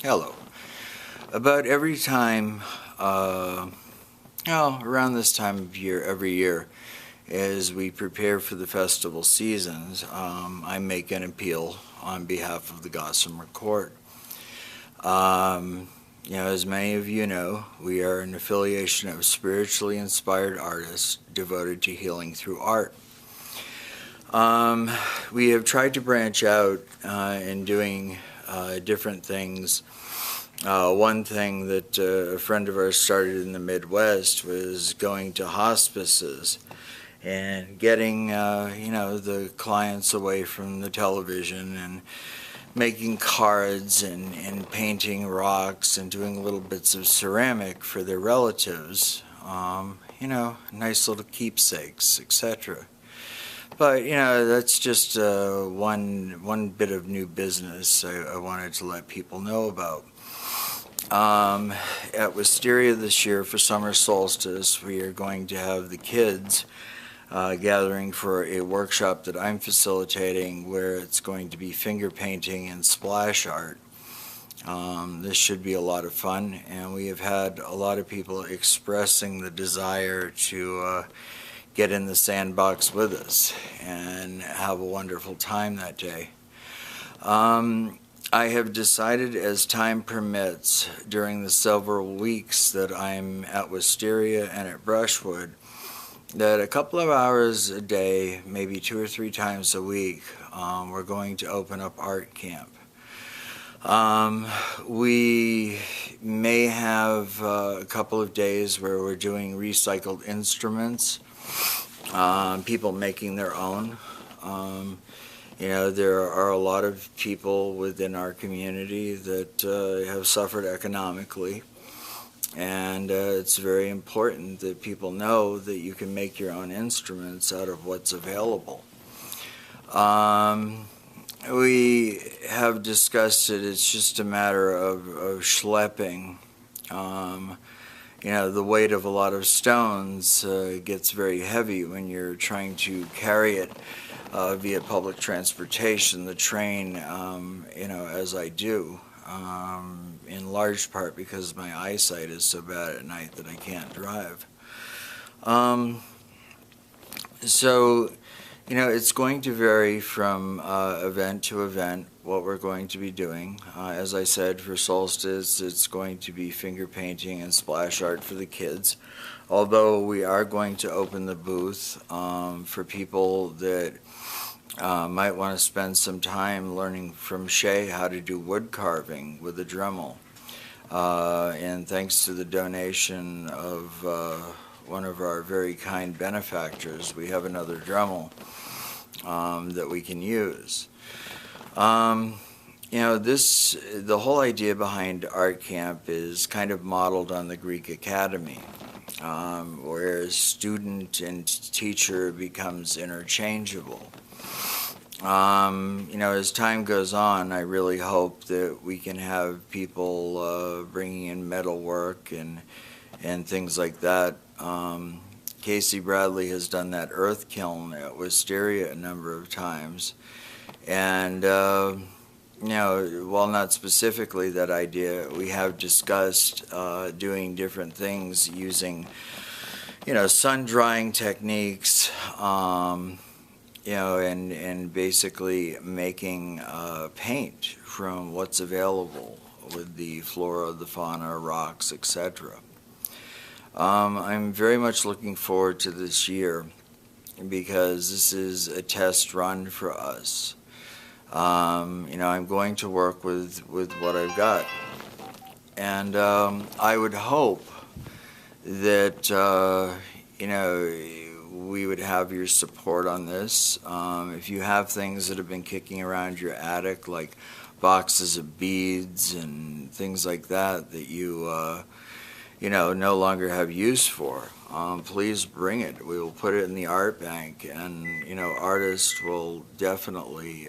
Hello. About every time, around this time of year, every year, as we prepare for the festival seasons, I make an appeal on behalf of the Gossamer Court. As many of you know, we are an affiliation of spiritually inspired artists devoted to healing through art. We have tried to branch out in doing different things. One thing that a friend of ours started in the Midwest was going to hospices and getting, the clients away from the television and making cards and painting rocks and doing little bits of ceramic for their relatives, nice little keepsakes, etc. But, that's just one bit of new business I wanted to let people know about. At Wisteria this year for summer solstice, we are going to have the kids gathering for a workshop that I'm facilitating where it's going to be finger painting and splash art. This should be a lot of fun, and we have had a lot of people expressing the desire to get in the sandbox with us and have a wonderful time that day. I have decided, as time permits, during the several weeks that I'm at Wisteria and at Brushwood, that a couple of hours a day, maybe 2 or 3 times a week, we're going to open up art camp. We may have a couple of days where we're doing recycled instruments, people making their own. There are a lot of people within our community that have suffered economically, and it's very important that people know that you can make your own instruments out of what's available. We have discussed it. It's just a matter of schlepping. The weight of a lot of stones gets very heavy when you're trying to carry it via public transportation, the train, as I do, in large part because my eyesight is so bad at night that I can't drive. It's going to vary from event to event what we're going to be doing. As I said, for solstice, it's going to be finger painting and splash art for the kids. Although we are going to open the booth for people that might want to spend some time learning from Shay how to do wood carving with a Dremel. And thanks to the donation of one of our very kind benefactors, we have another Dremel that we can use. The whole idea behind Art Camp is kind of modeled on the Greek Academy, where student and teacher becomes interchangeable. As time goes on, I really hope that we can have people bringing in metalwork and things like that. Casey Bradley has done that earth kiln at Wisteria a number of times. And, while not specifically that idea, we have discussed doing different things using, sun drying techniques, and basically making paint from what's available with the flora, the fauna, rocks, etc. I'm very much looking forward to this year because this is a test run for us. I'm going to work with what I've got. And I would hope that, we would have your support on this. If you have things that have been kicking around your attic, like boxes of beads and things like that you no longer have use for, please bring it. We will put it in the art bank, and artists will definitely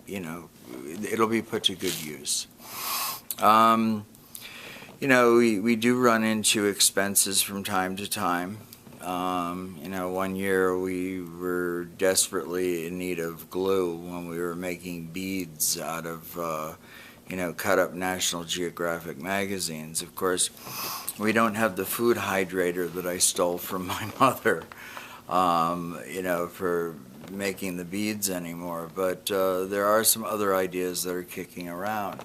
it'll be put to good use. We do run into expenses from time to time. One year we were desperately in need of glue when we were making beads out of cut up National Geographic magazines. Of course, we don't have the food hydrator that I stole from my mother, for making the beads anymore, but there are some other ideas that are kicking around.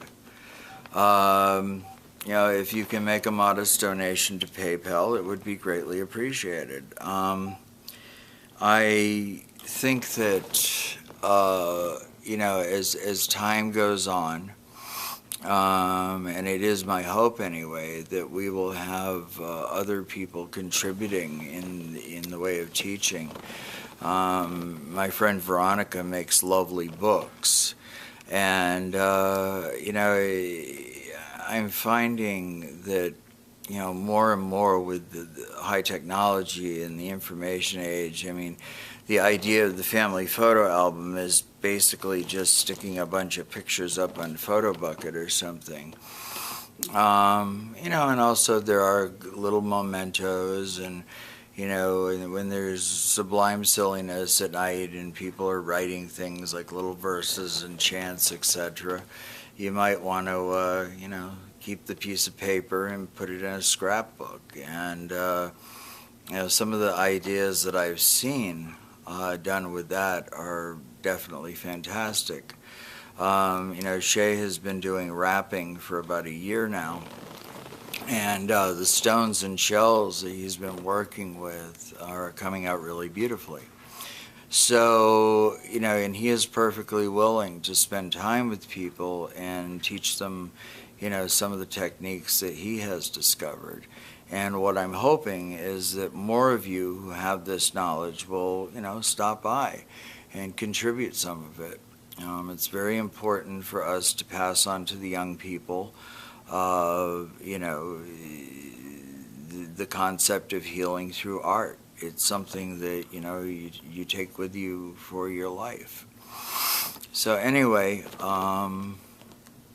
If you can make a modest donation to PayPal, it would be greatly appreciated. I think that, as time goes on, and it is my hope anyway, that we will have other people contributing in the way of teaching. My friend Veronica makes lovely books, and I'm finding that more and more with the high technology and the information age. I mean, the idea of the family photo album is basically just sticking a bunch of pictures up on Photo Bucket or something. And also there are little mementos, and when there's sublime silliness at night and people are writing things like little verses and chants, etc., you might want to, keep the piece of paper and put it in a scrapbook. And, some of the ideas that I've seen done with that are definitely fantastic. Shay has been doing wrapping for about a year now, and the stones and shells that he's been working with are coming out really beautifully. So, and he is perfectly willing to spend time with people and teach them, some of the techniques that he has discovered. And what I'm hoping is that more of you who have this knowledge will, stop by and contribute some of it. It's very important for us to pass on to the young people, the concept of healing through art. It's something that, you take with you for your life. So anyway,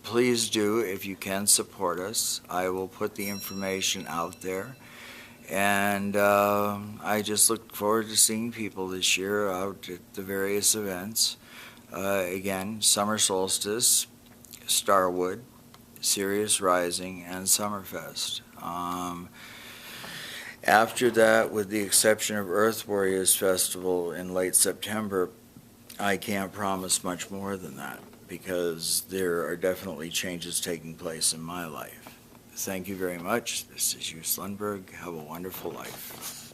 please do, if you can, support us. I will put the information out there. And I just look forward to seeing people this year out at the various events. Again, Summer Solstice, Starwood, Sirius Rising, and Summerfest. After that, with the exception of Earth Warriors Festival in late September, I can't promise much more than that, because there are definitely changes taking place in my life. Thank you very much. This is Lundberg. Have a wonderful life.